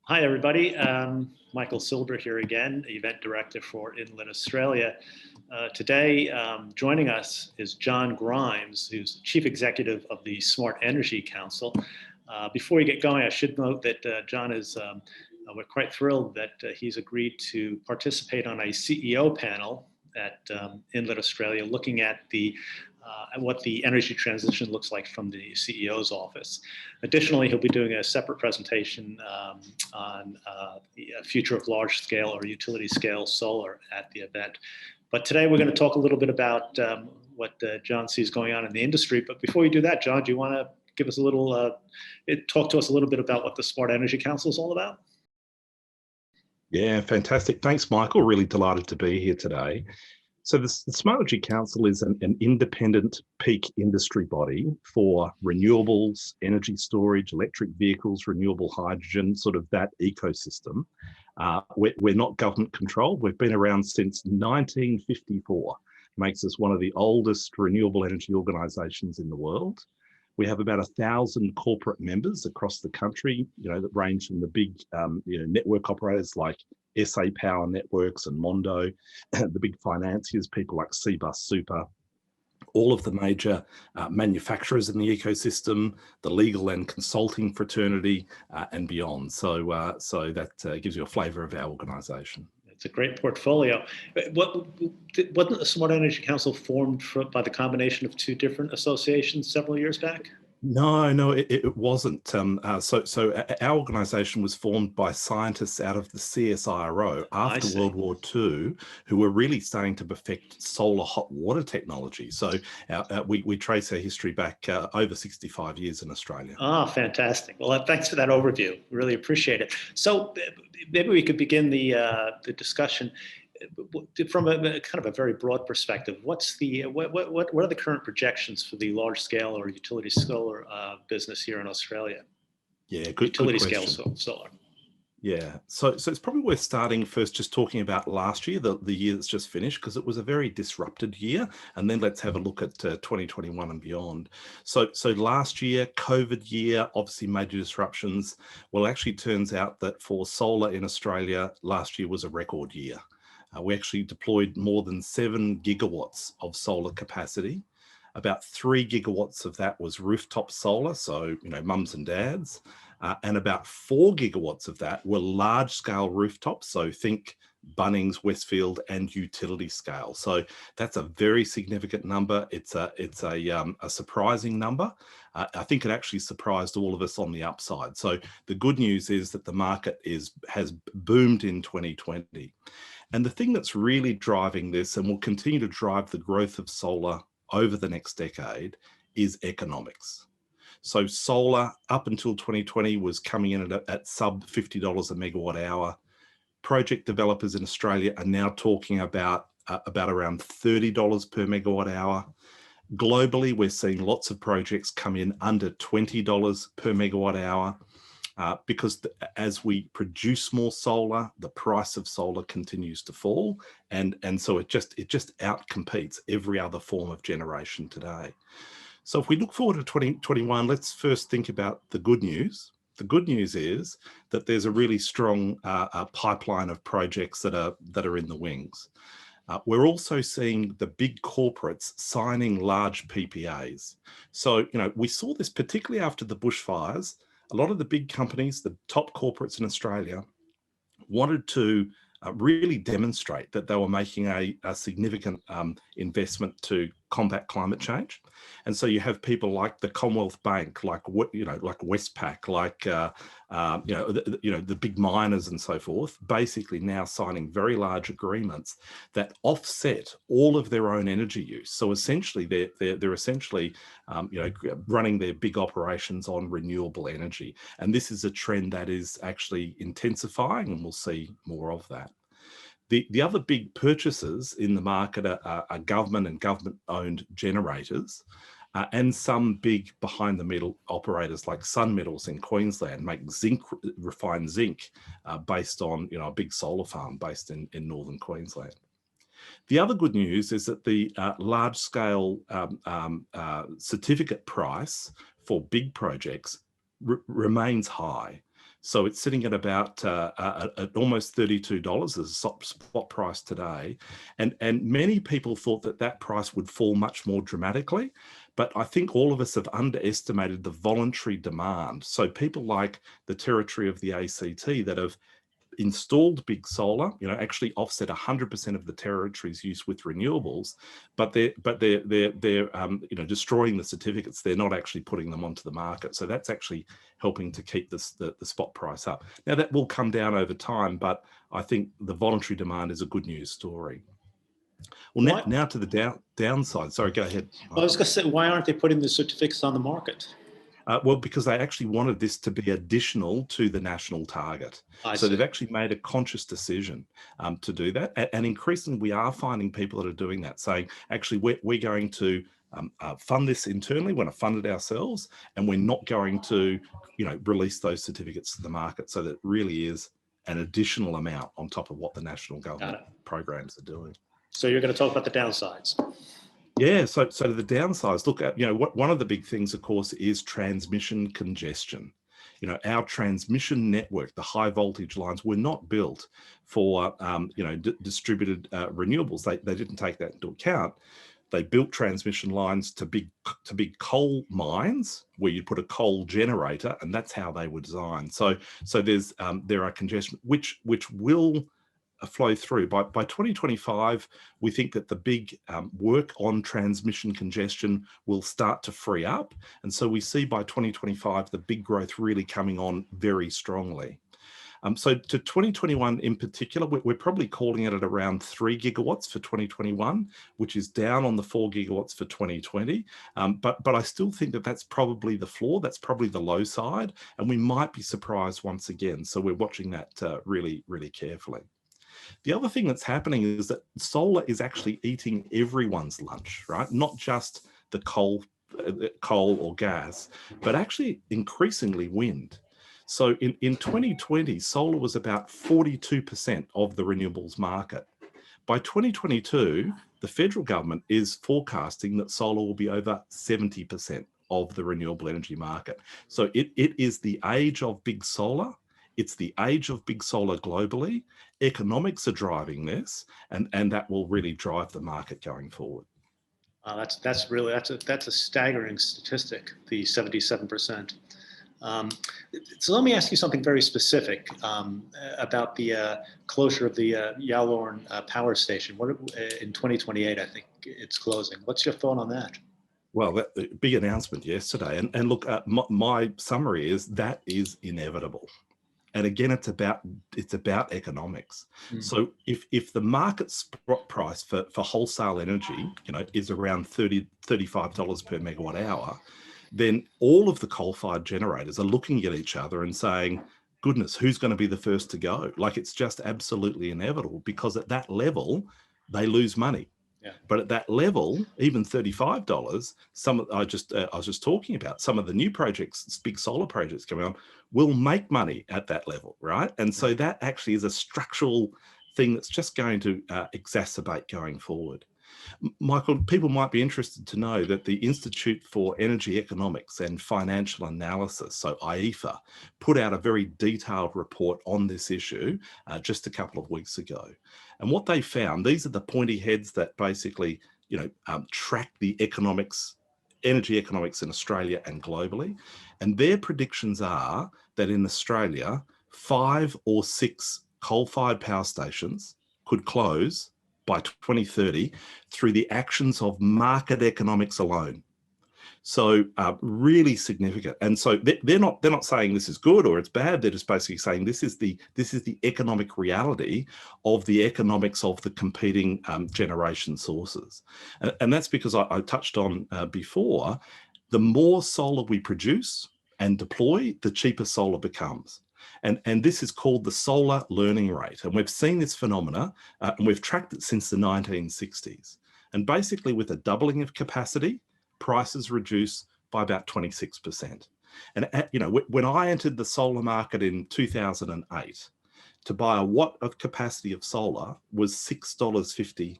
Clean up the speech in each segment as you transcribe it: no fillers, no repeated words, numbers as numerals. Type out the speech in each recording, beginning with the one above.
Hi, everybody. Michael Silver here again, Event Director for Enlit Australia. Today, joining us is John Grimes, who's Chief Executive of the Smart Energy Council. Before we get going, I should note that John is, we're quite thrilled that he's agreed to participate on a CEO panel at Enlit Australia, looking at what the energy transition looks like from the CEO's office. Additionally, he'll be doing a separate presentation on the future of large-scale or utility-scale solar at the event. But today we're going to talk a little bit about what John sees going on in the industry. But before we do that, John, do you want to give us a little, talk to us a little bit about what the Smart Energy Council is all about? Yeah, fantastic. Thanks, Michael. Really delighted to be here today. So the Smart Energy Council is an independent peak industry body for renewables, energy storage, electric vehicles, renewable hydrogen, sort of that ecosystem. We're not government controlled. We've been around since 1954. Makes us one of the oldest renewable energy organisations in the world. We have about 1,000 corporate members across the country, that range from the big, network operators like SA Power Networks and Mondo, the big financiers, people like Cbus Super, all of the major manufacturers in the ecosystem, the legal and consulting fraternity, and beyond. So that gives you a flavour of our organisation. It's a great portfolio. Wasn't the Smart Energy Council formed by the combination of two different associations several years back? No, it wasn't. So our organisation was formed by scientists out of the CSIRO after World War II, who were really starting to perfect solar hot water technology. So we trace our history back over 65 years in Australia. Ah, fantastic. Well, thanks for that overview. Really appreciate it. So maybe we could begin the discussion from a kind of a very broad perspective. What are the current projections for the large scale or utility solar business here in Australia? Yeah, good utility question. Scale solar. Yeah, so it's probably worth starting first just talking about last year, the year that's just finished, because it was a very disrupted year, and then let's have a look at 2021 and beyond. So last year, COVID year, obviously major disruptions. Well, it actually turns out that for solar in Australia, last year was a record year. We actually deployed more than 7 gigawatts of solar capacity. About 3 gigawatts of that was rooftop solar, so mums and dads, and about 4 gigawatts of that were large scale rooftops, so think Bunnings, Westfield, and utility scale. So that's a very significant number. It's a surprising number. I think it actually surprised all of us on the upside. So the good news is that the market has boomed in 2020. And the thing that's really driving this, and will continue to drive the growth of solar over the next decade, is economics. So solar up until 2020 was coming in at sub $50 a megawatt hour. Project developers in Australia are now talking about around $30 per megawatt hour. Globally, we're seeing lots of projects come in under $20 per megawatt hour. Because as we produce more solar, the price of solar continues to fall, and so it just outcompetes every other form of generation today. So if we look forward to 2021, let's first think about the good news. The good news is that there's a really strong pipeline of projects that are in the wings. We're also seeing the big corporates signing large PPAs. So we saw this particularly after the bushfires. A lot of the big companies, the top corporates in Australia, wanted to really demonstrate that they were making a significant investment to combat climate change. And so you have people like the Commonwealth Bank, like Westpac, like the big miners and so forth, basically now signing very large agreements that offset all of their own energy use. So essentially, they're essentially running their big operations on renewable energy, and this is a trend that is actually intensifying, and we'll see more of that. The other big purchases in the market are government and government-owned generators, and some big behind-the-meter operators like Sun Metals in Queensland make refined zinc based on a big solar farm based in northern Queensland. The other good news is that the large-scale certificate price for big projects remains high. So it's sitting at about at almost $32 as a spot price today. And many people thought that that price would fall much more dramatically. But I think all of us have underestimated the voluntary demand. So people like the territory of the ACT that have installed big solar, actually offset 100% of the territory's use with renewables, but they're destroying the certificates. They're not actually putting them onto the market. So that's actually helping to keep the spot price up. Now that will come down over time, but I think the voluntary demand is a good news story. Well, now to the downside. Sorry, go ahead. Well, I was going to say, why aren't they putting the certificates on the market? Well, because they actually wanted this to be additional to the national target. So they've actually made a conscious decision to do that. And increasingly, we are finding people that are doing that, saying, actually, we're going to fund this internally, we're going to fund it ourselves, and we're not going to, release those certificates to the market. So that it really is an additional amount on top of what the national government programs are doing. So you're going to talk about the downsides. Yeah, so to the downsides, look at, one of the big things, of course, is transmission congestion. Our transmission network, the high voltage lines, were not built for, distributed renewables. They didn't take that into account. They built transmission lines to big coal mines where you put a coal generator, and that's how they were designed. So there are congestion which will flow through. By 2025, we think that the big work on transmission congestion will start to free up. And so we see by 2025, the big growth really coming on very strongly. So to 2021 in particular, we're probably calling it at around 3 gigawatts for 2021, which is down on the 4 gigawatts for 2020. But I still think that that's probably the floor, that's probably the low side, and we might be surprised once again. So we're watching that really, really carefully. The other thing that's happening is that solar is actually eating everyone's lunch, right? Not just the coal or gas, but actually increasingly wind. So in 2020, solar was about 42% of the renewables market. By 2022, the federal government is forecasting that solar will be over 70% of the renewable energy market. So it is the age of big solar. It's the age of big solar globally. Economics are driving this, and that will really drive the market going forward. That's a staggering statistic, the 77%. So let me ask you something very specific about the closure of the Yallourn power station. In 2028, I think it's closing. What's your thought on that? Well, that big announcement yesterday, and look, my summary is that is inevitable. And again, it's about economics. So if the market spot price for wholesale energy, is around $35 per megawatt hour, then all of the coal-fired generators are looking at each other and saying, goodness, who's going to be the first to go? Like, it's just absolutely inevitable, because at that level, they lose money. Yeah. But at that level, even $35, I was just talking about some of the new projects, big solar projects coming on, will make money at that level, right? And so that actually is a structural thing that's just going to exacerbate going forward. Michael, people might be interested to know that the Institute for Energy Economics and Financial Analysis, so IEFA, put out a very detailed report on this issue just a couple of weeks ago. And what they found, these are the pointy heads that basically, track the energy economics in Australia and globally. And their predictions are that in Australia, 5 or 6 coal-fired power stations could close by 2030 through the actions of market economics alone. So really significant. And so they're not saying this is good or it's bad. They're just basically saying this is the economic reality of the economics of the competing generation sources. And that's because I touched on before, the more solar we produce and deploy, the cheaper solar becomes. And this is called the solar learning rate. And we've seen this phenomena and we've tracked it since the 1960s. And basically with a doubling of capacity, prices reduce by about 26%. And when I entered the solar market in 2008, to buy a watt of capacity of solar was $6.50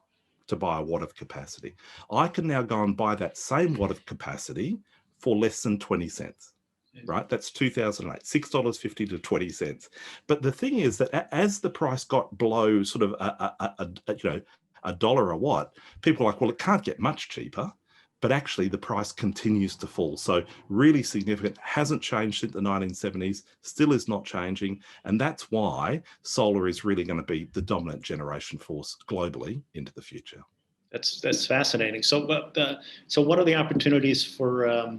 to buy a watt of capacity. I can now go and buy that same watt of capacity for less than 20 cents. right? That's 2008, $6.50 to 20 cents. But the thing is that as the price got below sort of a dollar a watt, people are like, well, it can't get much cheaper. But actually the price continues to fall. So really significant, hasn't changed since the 1970s, still is not changing. And that's why solar is really going to be the dominant generation force globally into the future. That's fascinating. So what are the opportunities for a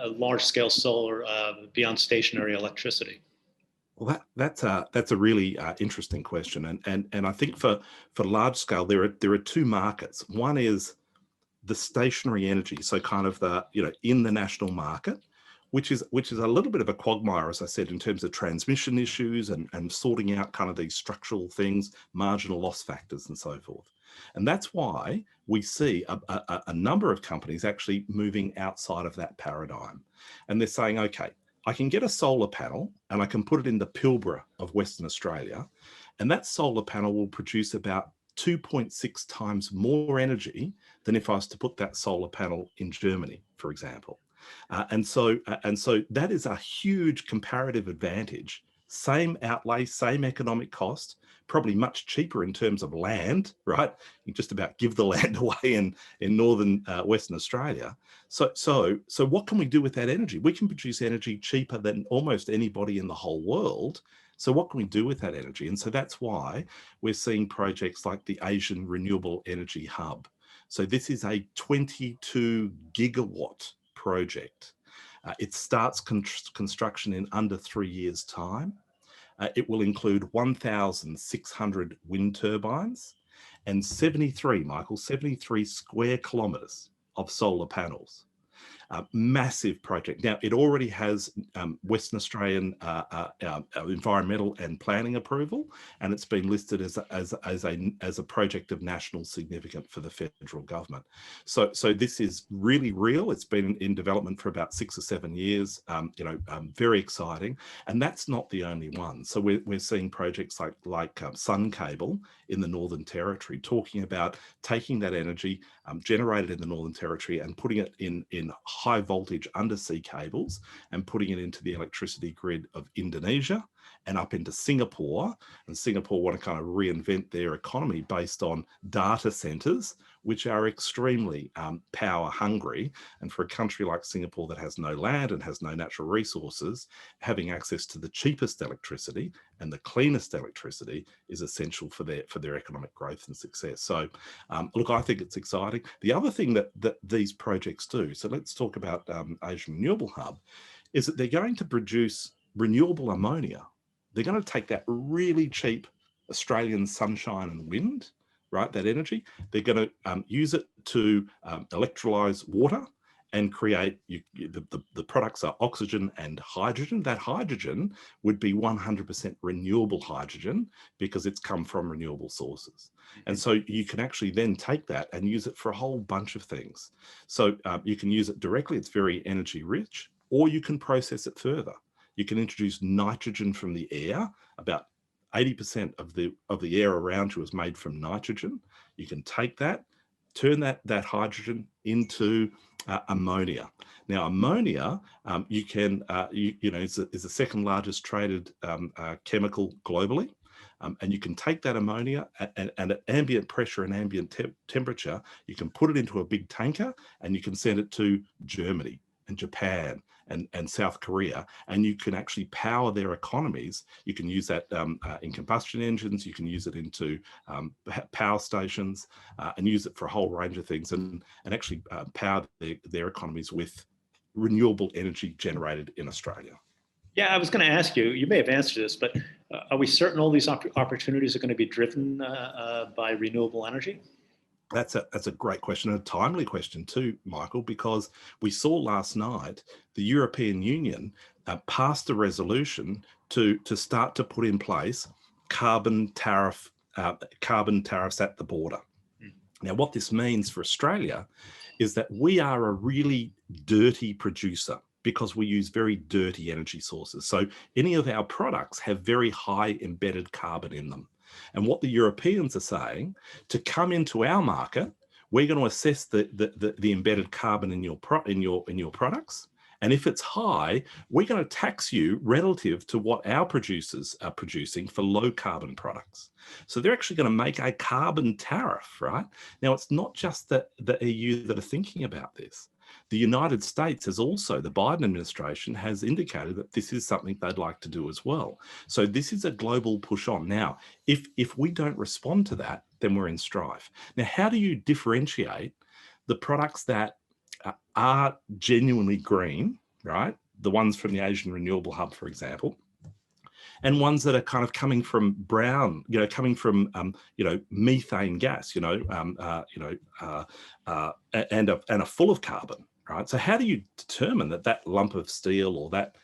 large-scale solar beyond stationary electricity? Well, that's a really interesting question, and I think for large scale there are two markets. One is the stationary energy, so kind of the in the national market, which is a little bit of a quagmire, as I said, in terms of transmission issues and sorting out kind of these structural things, marginal loss factors, and so forth. And that's why we see a number of companies actually moving outside of that paradigm, and they're saying, okay, I can get a solar panel and I can put it in the Pilbara of Western Australia, and that solar panel will produce about 2.6 times more energy than if I was to put that solar panel in Germany, for example. And so that is a huge comparative advantage. Same outlay, same economic cost, probably much cheaper in terms of land, right? You just about give the land away in northern Western Australia. So what can we do with that energy? We can produce energy cheaper than almost anybody in the whole world. So what can we do with that energy? And so that's why we're seeing projects like the Asian Renewable Energy Hub. So this is a 22 gigawatt project. It starts construction in under 3 years' time. It will include 1,600 wind turbines and 73 square kilometres of solar panels. Massive project. Now, it already has Western Australian environmental and planning approval, and it's been listed as a project of national significance for the federal government. So this is really real. It's been in development for about 6 or 7 years. Very exciting, and that's not the only one. So we're seeing projects like Sun Cable in the Northern Territory, talking about taking that energy generated in the Northern Territory and putting it in high voltage undersea cables and putting it into the electricity grid of Indonesia and up into Singapore. And Singapore want to kind of reinvent their economy based on data centers, which are extremely power hungry. And for a country like Singapore that has no land and has no natural resources, having access to the cheapest electricity and the cleanest electricity is essential for their economic growth and success. So look, I think it's exciting. The other thing that these projects do, so let's talk about Asian Renewable Hub, is that they're going to produce renewable ammonia. They're going to take that really cheap Australian sunshine and wind, right, that energy. They're going to use it to electrolyze water and create, the products are oxygen and hydrogen. That hydrogen would be 100% renewable hydrogen because it's come from renewable sources. And so you can actually then take that and use it for a whole bunch of things. So you can use it directly, it's very energy rich, or you can process it further. You can introduce nitrogen from the air. About 80% of the air around you is made from nitrogen. You can take that, turn that hydrogen into ammonia. Now, ammonia, is the second largest traded chemical globally. And you can take that ammonia and at ambient pressure and ambient temperature, you can put it into a big tanker and you can send it to Germany and Japan and South Korea, and you can actually power their economies. You can use that in combustion engines, you can use it into power stations and use it for a whole range of things and actually power their economies with renewable energy generated in Australia. Yeah, I was going to ask you, you may have answered this, but are we certain all these opportunities are going to be driven by renewable energy? That's a great question, and a timely question too, Michael, because we saw last night the European Union passed a resolution to start to put in place carbon tariffs at the border. Now, what this means for Australia is that we are a really dirty producer because we use very dirty energy sources. So any of our products have very high embedded carbon in them. And what the Europeans are saying, to come into our market, we're going to assess the embedded carbon in your products, And if it's high, we're going to tax you relative to what our producers are producing for low carbon products. So they're actually going to make a carbon tariff, right? Now, it's not just the EU that are thinking about this. The United States has also, the Biden administration has indicated that this is something they'd like to do as well. So this is a global push on. Now, if we don't respond to that, then we're in strife. Now, how do you differentiate the products that are genuinely green, right? The ones from the Asian Renewable Hub, for example, and ones that are kind of coming from brown, coming from, methane gas, and are full of carbon, right? So how do you determine that lump of steel or that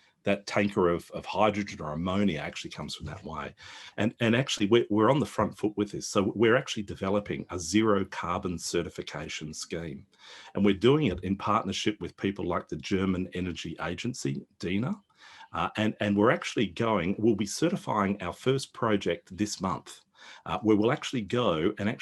tanker of hydrogen or ammonia actually comes from that way? And actually, we're on the front foot with this. So we're actually developing a zero carbon certification scheme. And we're doing it in partnership with people like the German Energy Agency, DINA. And we'll be certifying our first project this month, where we'll actually go and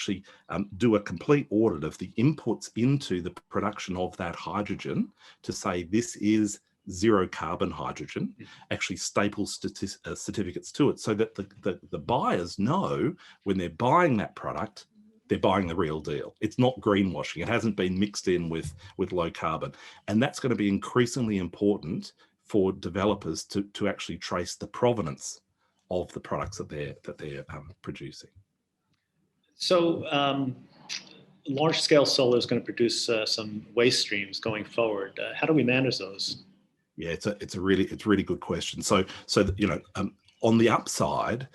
do a complete audit of the inputs into the production of that hydrogen to say this is zero carbon hydrogen, actually staple certificates to it, so that the buyers know when they're buying that product, they're buying the real deal. It's not greenwashing. It hasn't been mixed in with low carbon. And that's going to be increasingly important for developers to actually trace the provenance of the products that they're producing. So large-scale solar is going to produce some waste streams going forward. How do we manage those? Yeah, it's a really good question. So on the upside,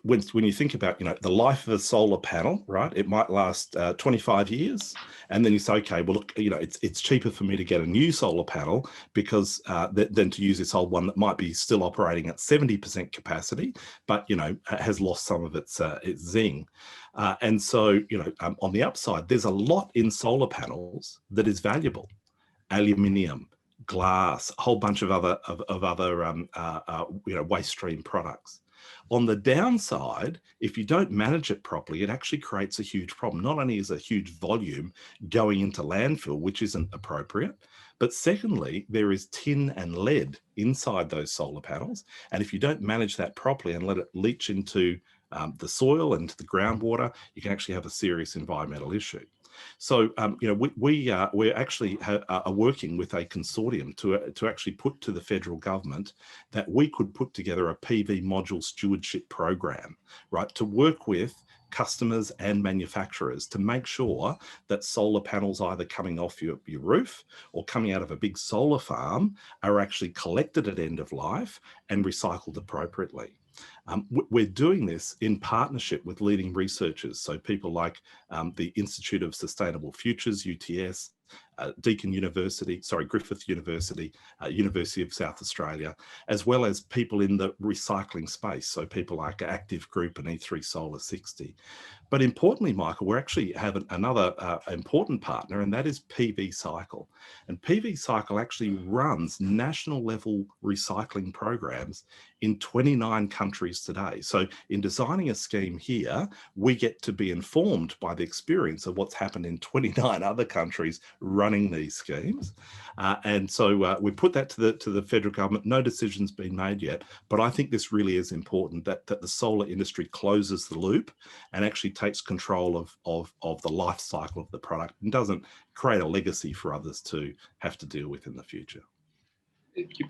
when you think about the life of a solar panel, right, it might last 25 years, and then you say, okay, well, look, it's cheaper for me to get a new solar panel because than to use this old one that might be still operating at 70% capacity, but has lost some of its zing. And so on the upside, there's a lot in solar panels that is valuable: aluminium, glass, a whole bunch of other waste stream products. On the downside, if you don't manage it properly, it actually creates a huge problem. Not only is a huge volume going into landfill, which isn't appropriate, but secondly, there is tin and lead inside those solar panels. And if you don't manage that properly and let it leach into the soil and to the groundwater, you can actually have a serious environmental issue. So, we actually are working with a consortium to actually put to the federal government that we could put together a PV module stewardship program, right, to work with customers and manufacturers to make sure that solar panels either coming off your roof or coming out of a big solar farm are actually collected at end of life and recycled appropriately. We're doing this in partnership with leading researchers, so people like the Institute of Sustainable Futures, UTS, Griffith University, University of South Australia, as well as people in the recycling space, so people like Active Group and E3 Solar 60. But importantly, Michael, we actually have another important partner, and that is PV Cycle. And PV Cycle actually runs national level recycling programs in 29 countries today. So in designing a scheme here, we get to be informed by the experience of what's happened in 29 other countries running these schemes. And so we put that to the federal government. No decision's been made yet, but I think this really is important that the solar industry closes the loop and actually takes control of the life cycle of the product and doesn't create a legacy for others to have to deal with in the future.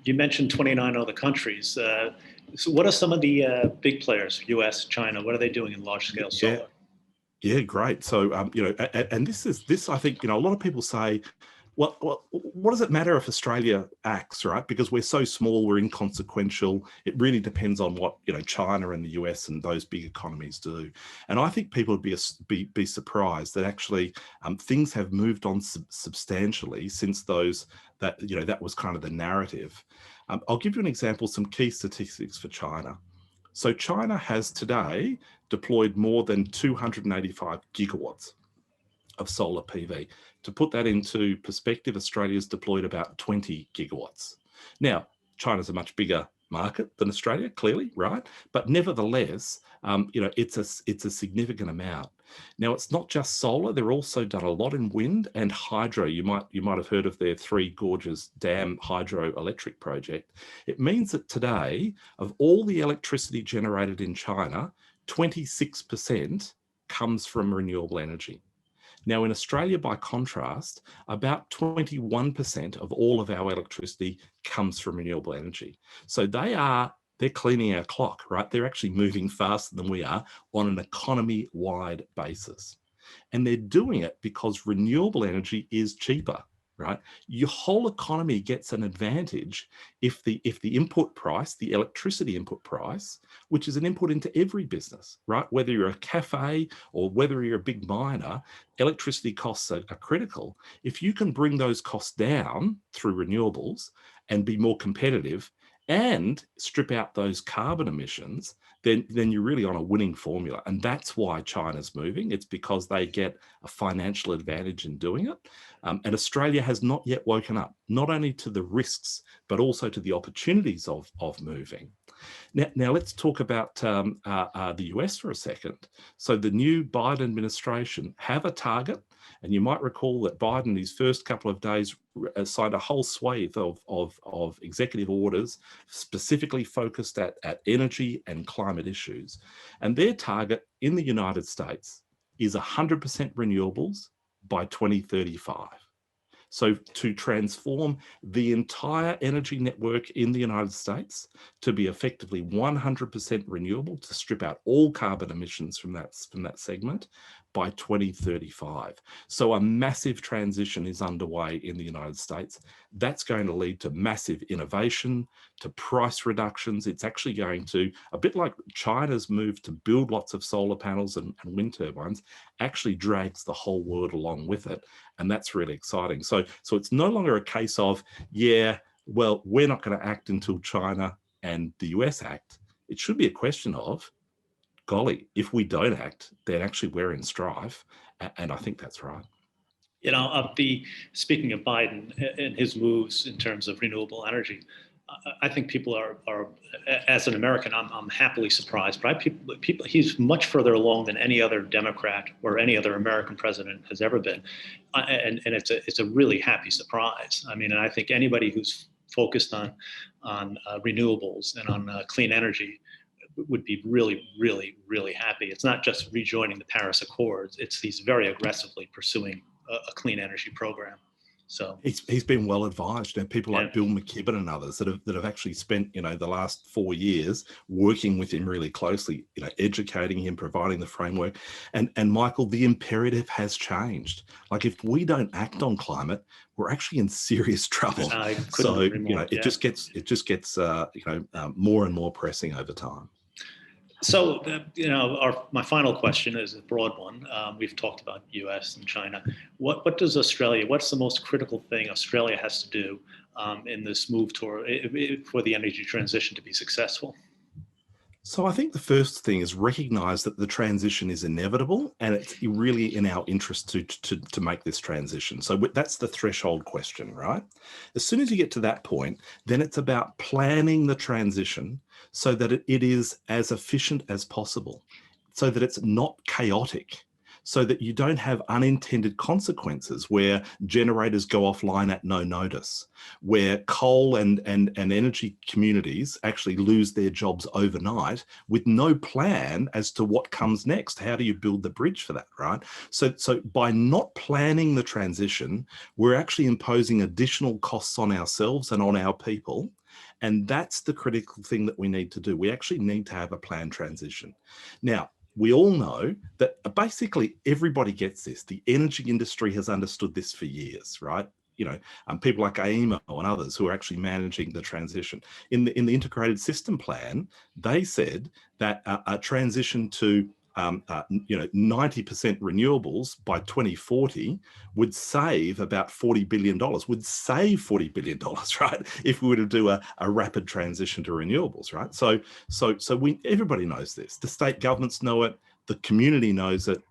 You mentioned 29 other countries. So what are some of the big players, US, China? What are they doing in large scale solar? Yeah, great. So, and this, I think, a lot of people say, well, what does it matter if Australia acts, right? Because we're so small, we're inconsequential. It really depends on what, China and the US and those big economies do. And I think people would be surprised that actually things have moved on substantially since that was kind of the narrative. I'll give you an example, some key statistics for China. So China has today deployed more than 285 gigawatts of solar PV. To put that into perspective, Australia's deployed about 20 gigawatts. Now, China's a much bigger market than Australia, clearly, right? But nevertheless, it's a significant amount. Now, it's not just solar. They're also done a lot in wind and hydro. You might have heard of their Three Gorges Dam hydroelectric project. It means that today, of all the electricity generated in China, 26% comes from renewable energy. Now, in Australia, by contrast, about 21% of all of our electricity comes from renewable energy. So they're cleaning our clock, right? They're actually moving faster than we are on an economy-wide basis. And they're doing it because renewable energy is cheaper, right? Your whole economy gets an advantage if the input price, the electricity input price, which is an input into every business, right? Whether you're a cafe or whether you're a big miner, electricity costs are critical. If you can bring those costs down through renewables and be more competitive and strip out those carbon emissions, then you're really on a winning formula. And that's why China's moving. It's because they get a financial advantage in doing it. And Australia has not yet woken up, not only to the risks, but also to the opportunities of moving. Now let's talk about the US for a second. So the new Biden administration have a target, and you might recall that Biden, in his first couple of days, signed a whole swathe of executive orders specifically focused at energy and climate issues. And their target in the United States is 100% renewables by 2035. So to transform the entire energy network in the United States to be effectively 100% renewable, to strip out all carbon emissions from that segment by 2035. So a massive transition is underway in the United States. That's going to lead to massive innovation, to price reductions. It's actually going to, a bit like China's move to build lots of solar panels and wind turbines, actually drags the whole world along with it. And that's really exciting. So it's no longer a case of, yeah, well, we're not going to act until China and the US act. It should be a question of, golly, if we don't act, then actually we're in strife. And I think that's right. You know, speaking of Biden and his moves in terms of renewable energy, I think people are as an American, I'm happily surprised. But he's much further along than any other Democrat or any other American president has ever been, and it's a really happy surprise. I mean, and I think anybody who's focused on renewables and on clean energy would be really, really, really happy. It's not just rejoining the Paris Accords; it's he's very aggressively pursuing a clean energy program. So he's been well advised. You know, people like Bill McKibben and others that have actually spent, you know, the last 4 years working with him really closely, you know, educating him, providing the framework. And Michael, the imperative has changed. Like, if we don't act on climate, we're actually in serious trouble. So you know, it just gets more and more pressing over time. So, you know, my final question is a broad one. We've talked about U.S. and China. What does Australia? What's the most critical thing Australia has to do in this move for the energy transition to be successful? So I think the first thing is recognize that the transition is inevitable, and it's really in our interest to make this transition. So that's the threshold question, right? As soon as you get to that point, then it's about planning the transition so that it is as efficient as possible, so that it's not chaotic, so that you don't have unintended consequences where generators go offline at no notice, where coal and energy communities actually lose their jobs overnight with no plan as to what comes next. How do you build the bridge for that, right? So by not planning the transition, we're actually imposing additional costs on ourselves and on our people. And that's the critical thing that we need to do. We actually need to have a planned transition. Now, we all know that basically everybody gets this. The energy industry has understood this for years, right? You know, people like AEMO and others who are actually managing the transition. In the integrated system plan, they said that a transition to 90% renewables by 2040 would save about $40 billion, right? If we were to do a rapid transition to renewables, right? So everybody knows this. The state governments know it. The community knows it.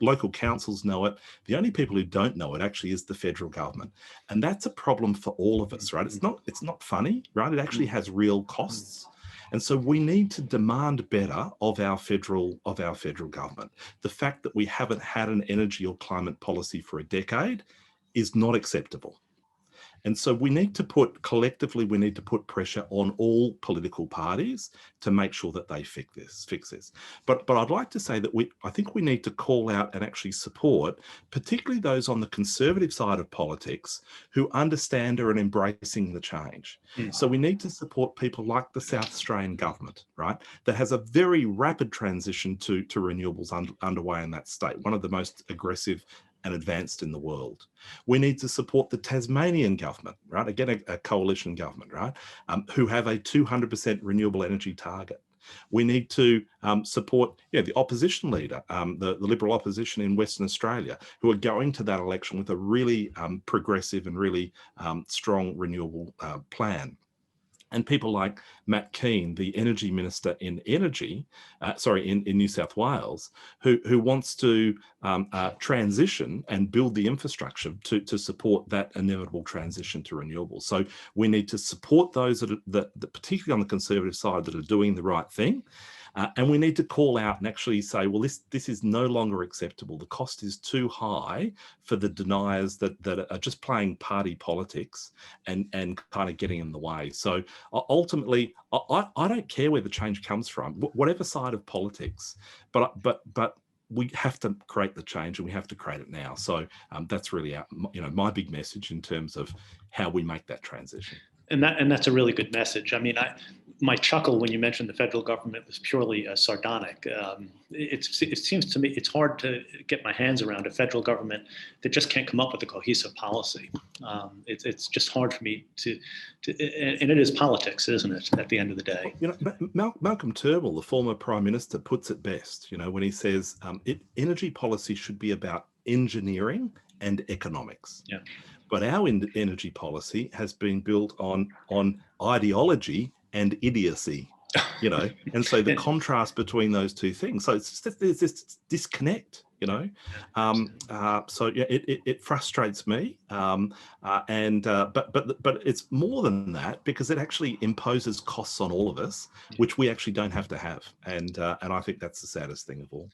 Local councils know it. The only people who don't know it actually is the federal government. And that's a problem for all of us, right? It's not funny, right? It actually has real costs. And so we need to demand better of our federal government. The fact that we haven't had an energy or climate policy for a decade is not acceptable. And so we need to collectively put pressure on all political parties to make sure that they fix this. But I'd like to say that I think we need to call out and actually support, particularly those on the conservative side of politics who understand and are embracing the change. So we need to support people like the South Australian government, right, that has a very rapid transition to renewables underway in that state, one of the most aggressive and advanced in the world. We need to support the Tasmanian government, right? Again, a coalition government, right? Who have a 200% renewable energy target. We need to support the opposition leader, the Liberal opposition in Western Australia, who are going to that election with a really progressive and really strong renewable plan. And people like Matt Keane, the energy minister in New South Wales, who wants to transition and build the infrastructure to support that inevitable transition to renewables. So we need to support those that particularly on the conservative side, that are doing the right thing. And we need to call out and actually say, well, this is no longer acceptable. The cost is too high for the deniers that are just playing party politics and kind of getting in the way. So ultimately, I don't care where the change comes from, whatever side of politics, but we have to create the change, and we have to create it now. So that's really my big message in terms of how we make that transition. And that's a really good message. I mean, my chuckle when you mentioned the federal government was purely sardonic. It seems to me it's hard to get my hands around a federal government that just can't come up with a cohesive policy. It's just hard for me to and it is politics, isn't it, at the end of the day? Malcolm Turnbull, the former Prime Minister, puts it best, when he says energy policy should be about engineering and economics. Yeah. But our energy policy has been built on ideology and idiocy, and so the contrast between those two things. So it's just, there's this disconnect, So it frustrates me, but it's more than that, because it actually imposes costs on all of us, which we actually don't have to have, and I think that's the saddest thing of all.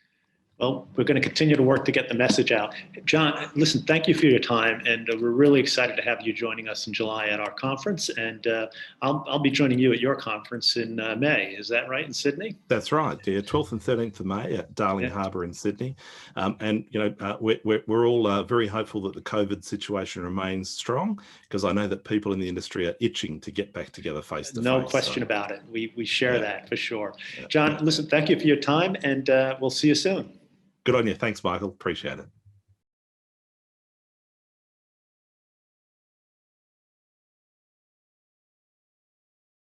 Well, we're going to continue to work to get the message out. John, listen, thank you for your time, and we're really excited to have you joining us in July at our conference, and I'll be joining you at your conference in May. Is that right, in Sydney? That's right, yeah, 12th and 13th of May at Darling Harbour in Sydney. And, we're all very hopeful that the COVID situation remains strong, because I know that people in the industry are itching to get back together face to face. No question about it. We share that for sure. John, listen, thank you for your time, and we'll see you soon. Good on you. Thanks, Michael. Appreciate it.